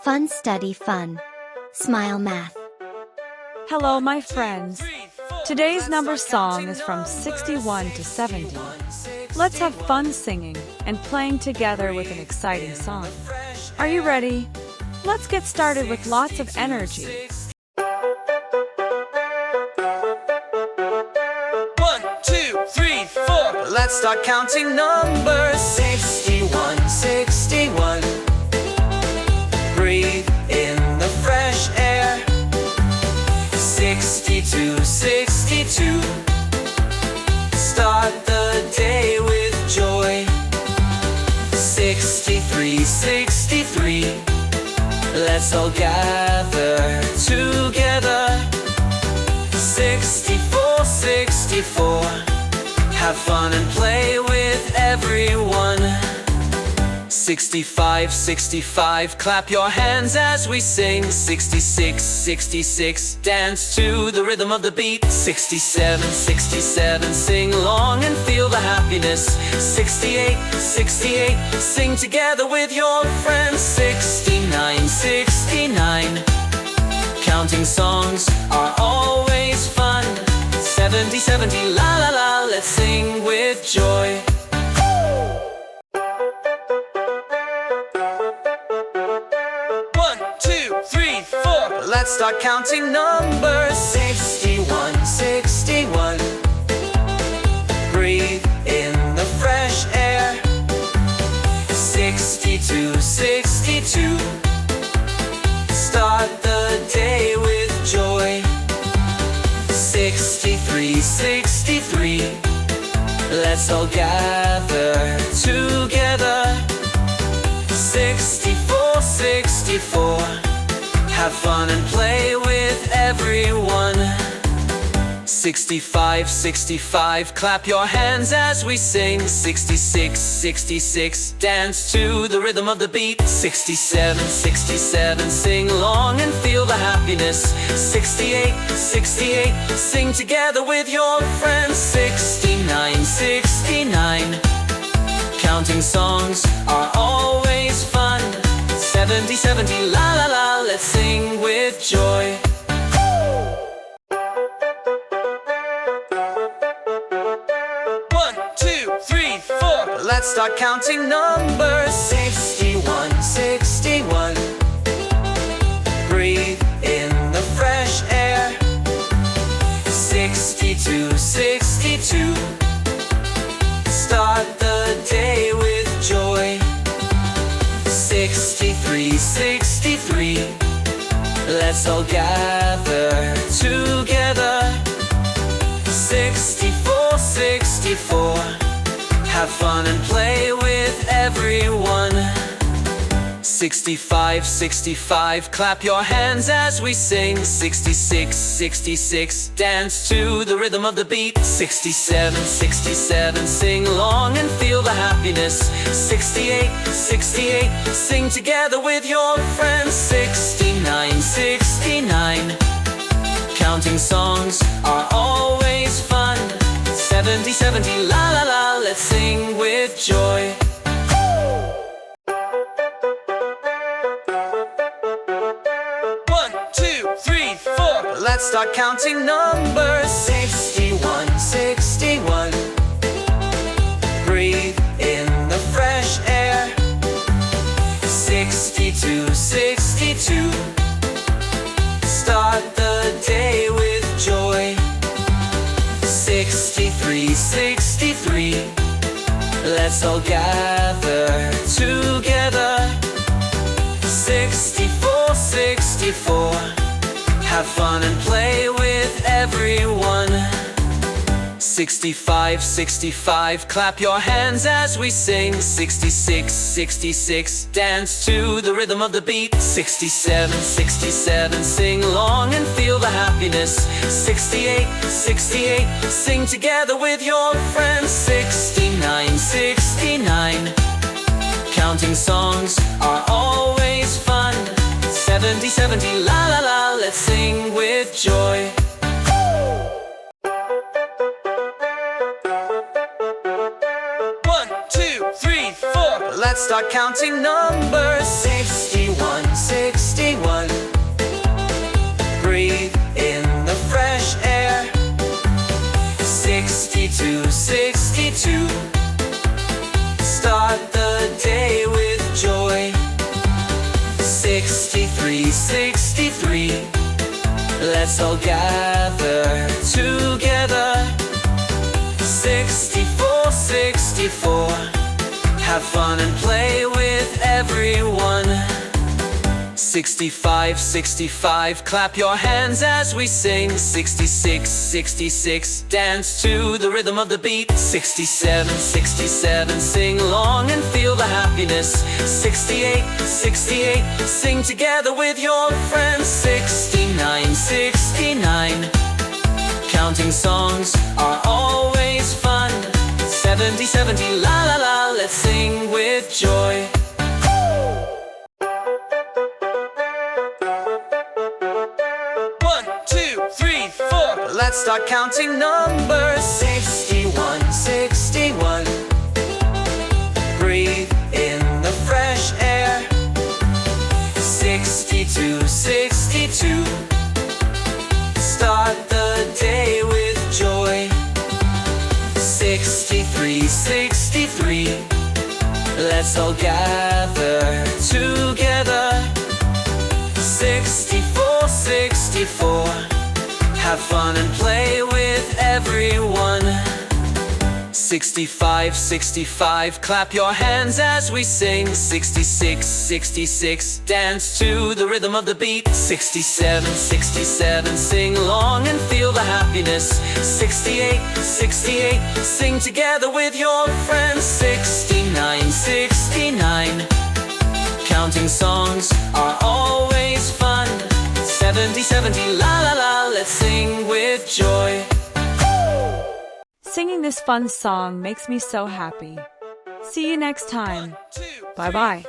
Fun study fun. Smile math. Hello, my friends. Today's number song is from 61 to 70. Let's have fun singing and playing together with an exciting song. Are you ready? Let's get started with lots of energy. 1, 2, 3, 4. Let's start counting numbers. 61, 61. Breathe in the fresh air. 62, 62. Start the day with joy. 63, 63. Let's all gather together. 64, 64. Have fun and play with everyone. 65, 65. Clap your hands as we sing. 66, 66. Dance to the rhythm of the beat. 67, 67. Sing along and feel the happiness. 68, 68. Sing together with your friends. 69, 69. Counting songs are always fun. 70, 70. La la la. Let's sing with joy. 1, 2, 3, 4. Let's start counting numbers. 61, 61. Breathe in the fresh air. 62, 62. Start the day with joy. 63, 63. Let's all gather together. 64, 64. Have fun and play with everyone. 65, 65. Clap your hands as we sing. 66, 66. Dance to the rhythm of the beat. 67, 67. Sing along and feel the happiness. 68, 68. Sing together with your friends. 69, 69. Counting songs are always fun. 70, 70. La la la. Let's sing with joy. 1, 2, 3, 4. Let's start counting numbers. 61, 61. Breathe in the fresh air. 62, 62. Start the day with joy. 63, 63. Let's all gather together. 64, 64. Have fun and play with everyone. 65, 65. Clap your hands as we sing. 66, 66. Dance to the rhythm of the beat. 67, 67. Sing along and feel the happiness. 68, 68. Sing together with your friends. 69, 69. Counting songs are always fun. 70, 70. La la la. Let's sing with joy. 1, 2, 3, 4. Let's start counting numbers. 61, 61. Breathe in the fresh air. 62, 62. Start the day with joy. 63, 63. Let's all gather together. 64, 64. Have fun and play with everyone. 65, 65. Clap your hands as we sing. 66, 66. Dance to the rhythm of the beat. 67, 67. Sing along and feel the happiness. 68, 68. Sing together with your friends. 69, 69. Counting songs are always fun. 70, 70. La la la. Let's sing with joy. 1, 2, 3, 4. Let's start counting numbers. 61, 6. 63, 63. Let's all gather together. 64, 64. Have fun and play with everyone. 65, 65. Clap your hands as we sing. 66, 66. Dance to the rhythm of the beat. 67, 67. Sing along and feel the happiness. 68, 68. Sing together with your friends. 69, 69. Counting songs are always fun. 70, 70. La la la. Let's sing with joy. Let's start counting numbers. 61, 61. Breathe in the fresh air. 62, 62. Start the day with joy. 63, 63. Let's all gather together. 64, 64. Have fun and play with everyone. 65, 65. Clap your hands as we sing. 66, 66. Dance to the rhythm of the beat. 67, 67. Sing along and feel the happiness. 68, 68. Sing together with your friends. 69, 69. Counting songs are always fun. 70, 70. La la la. Let's sing with joy. Singing this fun song makes me so happy. See you next time. Bye-bye.